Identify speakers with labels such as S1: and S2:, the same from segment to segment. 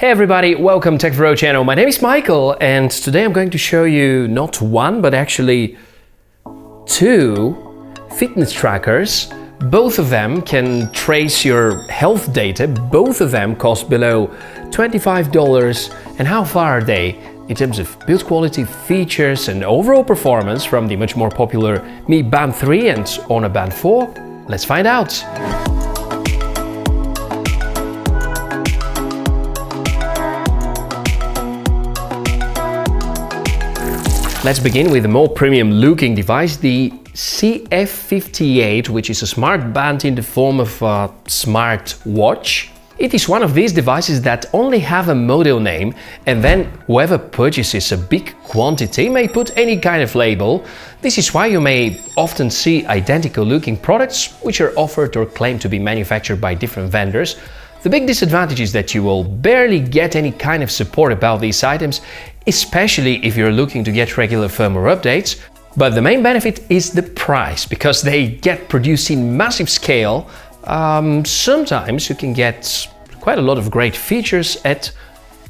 S1: Hey everybody, welcome to Tech4O channel. My name is Michael and today I'm going to show you not one but actually two fitness trackers. Both of them can trace your health data, both of them cost below $25. And how far are they in terms of build quality, features and overall performance from the much more popular Mi Band 3 and Honor Band 4? Let's find out! Let's begin with a more premium looking device, the CF58, which is a smart band in the form of a smartwatch. It is one of these devices that only have a model name, and then whoever purchases a big quantity may put any kind of label. This is why you may often see identical looking products which are offered or claimed to be manufactured by different vendors. The big disadvantage is that you will barely get any kind of support about these items, especially if you're looking to get regular firmware updates. But the main benefit is the price, because they get produced in massive scale. Sometimes you can get quite a lot of great features at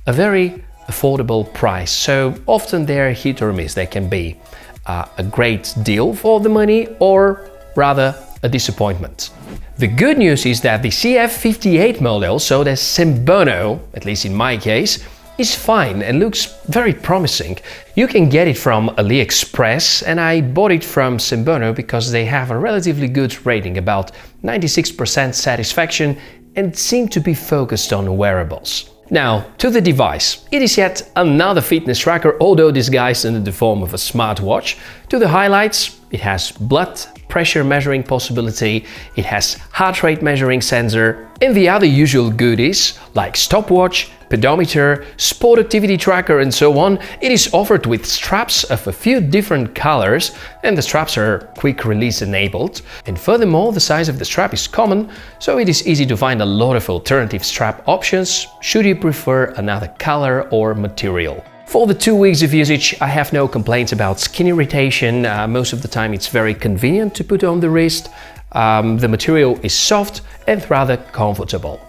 S1: a very affordable price. So often they're hit or miss. They can be a great deal for the money or rather a disappointment. The good news is that the CF58 model, so the Senbono, at least in my case, is fine and looks very promising. You can get it from AliExpress, and I bought it from Senbono because they have a relatively good rating, about 96% satisfaction, and seem to be focused on wearables. Now, to the device. It is yet another fitness tracker, although disguised under the form of a smartwatch. To the highlights, it has blood pressure measuring possibility, it has heart rate measuring sensor, and the other usual goodies like stopwatch, pedometer, sport activity tracker and so on. It is offered with straps of a few different colors, and the straps are quick release enabled. And furthermore, the size of the strap is common, so it is easy to find a lot of alternative strap options should you prefer another color or material. For the 2 weeks of usage, I have no complaints about skin irritation. Most of the time it's very convenient to put on the wrist. The material is soft and rather comfortable.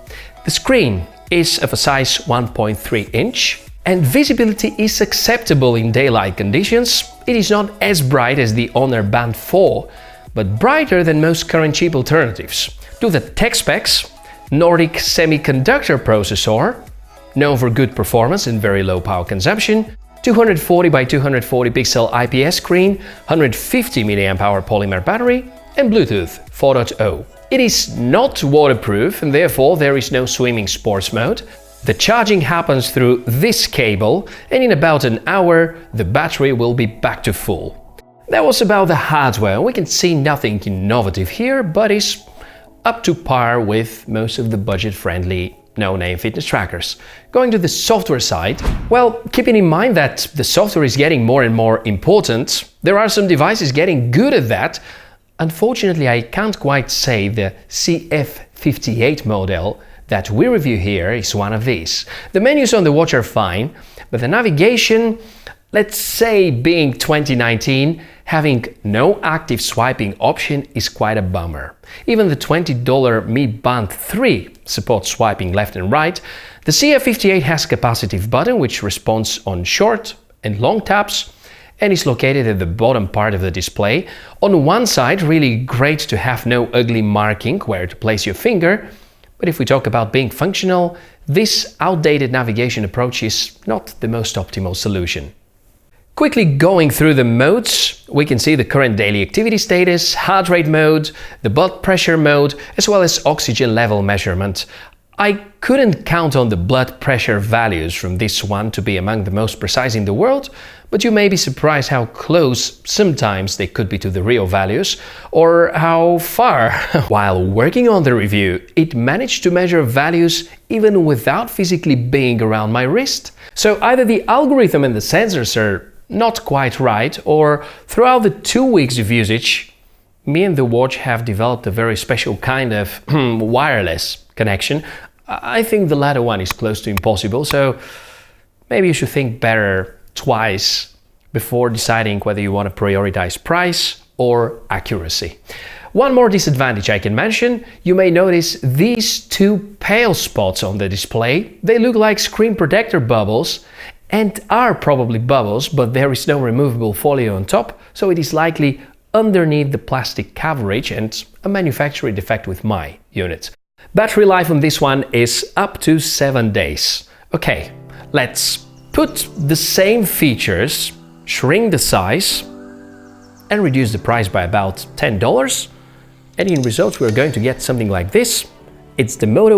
S1: The screen is of a size 1.3 inch and visibility is acceptable in daylight conditions. It is not as bright as the Honor Band 4, but brighter than most current cheap alternatives. To the tech specs, Nordic semiconductor processor, known for good performance and very low power consumption, 240 by 240 pixel IPS screen, 150 mAh polymer battery, and Bluetooth 4.0. It is not waterproof and therefore there is no swimming sports mode. The charging happens through this cable, and in about an hour the battery will be back to full. That was about the hardware. We can see nothing innovative here, but is up to par with most of the budget-friendly no-name fitness trackers. Going to the software side, well, keeping in mind that the software is getting more and more important, there are some devices getting good at that. Unfortunately, I can't quite say the CF58 model that we review here is one of these. The menus on the watch are fine, but the navigation, let's say being 2019, having no active swiping option is quite a bummer. Even the $20 Mi Band 3 supports swiping left and right. The CF58 has a capacitive button which responds on short and long taps and is located at the bottom part of the display. On one side, really great to have no ugly marking where to place your finger, but if we talk about being functional, this outdated navigation approach is not the most optimal solution. Quickly going through the modes, we can see the current daily activity status, heart rate mode, the blood pressure mode, as well as oxygen level measurement. I couldn't count on the blood pressure values from this one to be among the most precise in the world, but you may be surprised how close sometimes they could be to the real values, or how far. While working on the review, it managed to measure values even without physically being around my wrist. So either the algorithm and the sensors are not quite right, or throughout the 2 weeks of usage, me and the watch have developed a very special kind of wireless connection. I think the latter one is close to impossible, so maybe you should think better twice before deciding whether you want to prioritize price or accuracy. One more disadvantage I can mention, you may notice these two pale spots on the display. They look like screen protector bubbles and are probably bubbles, but there is no removable folio on top, so it is likely underneath the plastic coverage and a manufacturer defect with my unit. Battery life on this one is up to 7 days. Okay, let's put the same features, shrink the size and reduce the price by about $10. And in results we're going to get something like this. It's the Mot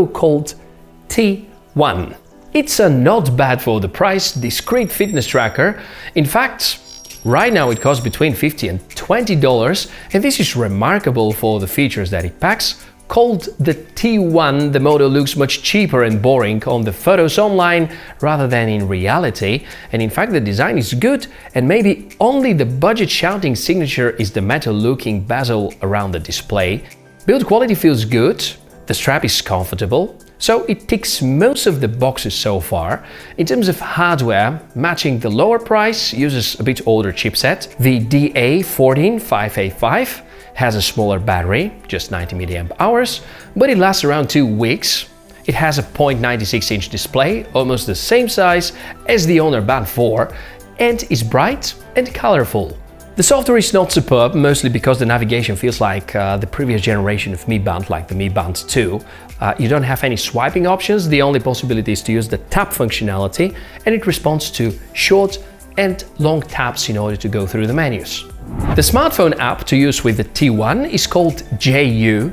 S1: T1. It's a not bad for the price discreet fitness tracker. In fact, right now it costs between $50 and $20, and this is remarkable for the features that it packs. Called the T1, the Moto looks much cheaper and boring on the photos online rather than in reality, and in fact the design is good, and maybe only the budget shouting signature is the metal-looking bezel around the display. Build quality feels good, the strap is comfortable, so it ticks most of the boxes so far. In terms of hardware, matching the lower price uses a bit older chipset. The DA14585 has a smaller battery, just 90 mAh, but it lasts around 2 weeks. It has a 0.96-inch display, almost the same size as the Honor Band 4, and is bright and colorful. The software is not superb, mostly because the navigation feels like the previous generation of Mi Band, like the Mi Band 2. You don't have any swiping options, the only possibility is to use the tap functionality, and it responds to short and long taps in order to go through the menus. The smartphone app to use with the T1 is called JU,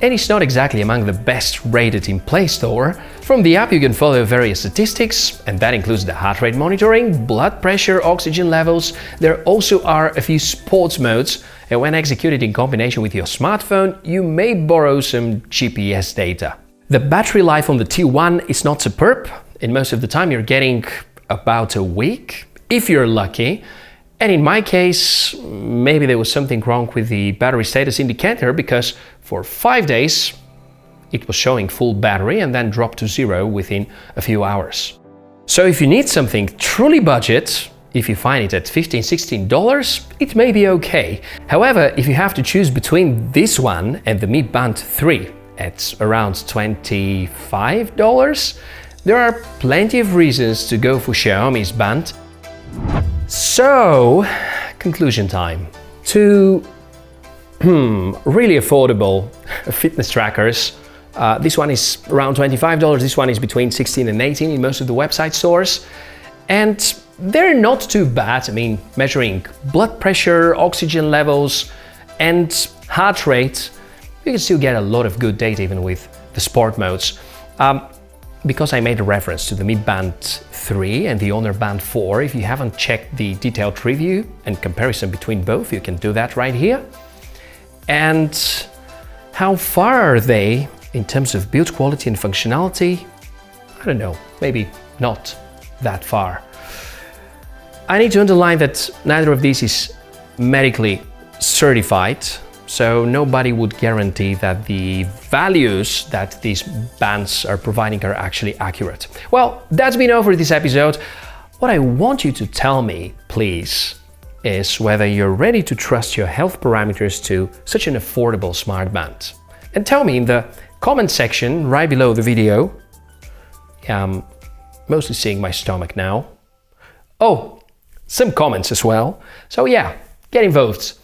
S1: and it's not exactly among the best rated in Play Store. From the app you can follow various statistics, and that includes the heart rate monitoring, blood pressure, oxygen levels. There also are a few sports modes, and when executed in combination with your smartphone, you may borrow some GPS data. The battery life on the T1 is not superb, and most of the time you're getting about a week, if you're lucky. And in my case, maybe there was something wrong with the battery status indicator, because for 5 days it was showing full battery and then dropped to 0 within a few hours. So if you need something truly budget, if you find it at $15–16, it may be okay. However, if you have to choose between this one and the Mi Band 3 at around $25, there are plenty of reasons to go for Xiaomi's Band. So, conclusion time. Two really affordable fitness trackers. This one is around $25, this one is between $16 and $18 in most of the website stores. And they're not too bad. I mean, measuring blood pressure, oxygen levels and heart rate, you can still get a lot of good data even with the sport modes. Because I made a reference to the Mi Band 3 and the Honor Band 4, if you haven't checked the detailed review and comparison between both, you can do that right here. And how far are they in terms of build quality and functionality? I don't know, maybe not that far. I need to underline that neither of these is medically certified, so nobody would guarantee that the values that these bands are providing are actually accurate. Well, that's been all for this episode. What I want you to tell me, please, is whether you're ready to trust your health parameters to such an affordable smart band. And tell me in the comment section right below the video. I'm mostly seeing my stomach now. Oh, some comments as well. So yeah, get involved.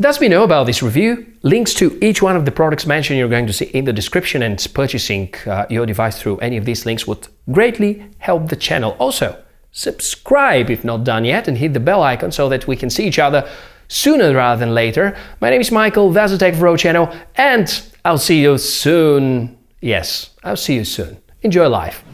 S1: That's been all about this review. Links to each one of the products mentioned you're going to see in the description, and purchasing your device through any of these links would greatly help the channel. Also, subscribe if not done yet and hit the bell icon so that we can see each other sooner rather than later. My name is Michael, that's the Tech for Road channel, and I'll see you soon. Yes, I'll see you soon. Enjoy life.